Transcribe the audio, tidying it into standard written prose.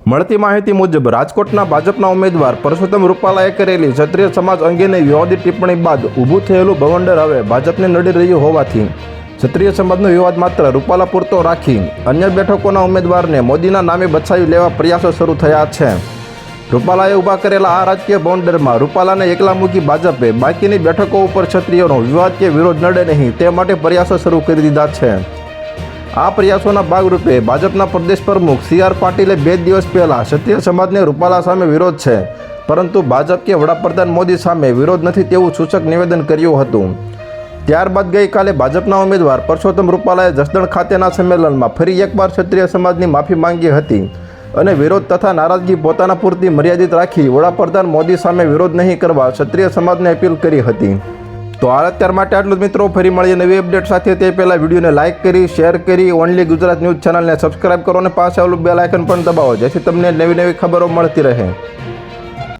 મળતી માહિતી મુજબ રાજકોટના ભાજપના ઉમેદવાર પરસોત્તમ રૂપાલાએ કરેલી ક્ષત્રિય સમાજ અંગેની વિવાદિત ટિપ્પણી બાદ ઊભું થયેલું ભવંડર હવે ભાજપને નડી રહ્યું હોવાથી ક્ષત્રિય સમાજનો વિવાદ માત્ર રૂપાલા પૂરતો રાખી અન્ય બેઠકોના ઉમેદવારને મોદીના નામે બચાવી લેવા પ્રયાસો શરૂ થયા છે। રૂપાલાએ ઊભા કરેલા આ રાજકીય ભવંડરમાં રૂપાલાને એકલા મૂકી ભાજપે બાકીની બેઠકો ઉપર ક્ષત્રિયોનો વિવાદ કે વિરોધ નડે નહીં તે માટે પ્રયાસો શરૂ કરી દીધા છે। આ પ્રયાસોના ભાગરૂપે ભાજપના પ્રદેશ પ્રમુખ CR પાટીલે 2 દિવસ પહેલાં ક્ષત્રિય સમાજને રૂપાલા સામે વિરોધ છે, પરંતુ ભાજપ કે વડાપ્રધાન મોદી સામે વિરોધ નથી તેવું સૂચક નિવેદન કર્યું હતું। ત્યારબાદ ગઈકાલે ભાજપના ઉમેદવાર પરસોત્તમ રૂપાલાએ જસદણ ખાતેના સંમેલનમાં ફરી એકવાર ક્ષત્રિય સમાજની માફી માંગી હતી અને વિરોધ તથા નારાજગી પોતાના પૂરતી મર્યાદિત રાખી વડાપ્રધાન મોદી સામે વિરોધ નહીં કરવા ક્ષત્રિય સમાજને અપીલ કરી હતી। તો અત્યાર માટે આટલું જ મિત્રો, ફરી મળીએ નવી અપડેટ સાથે। તે પહેલાં વિડીયોને લાઇક કરી, શેર કરી, ઓનલી ગુજરાત ન્યૂઝ ચેનલને સબસ્ક્રાઇબ કરો અને પાસે આવેલું બેલ આઇકન પણ દબાવો, જેથી તમને નવી ખબરો મળતી રહે।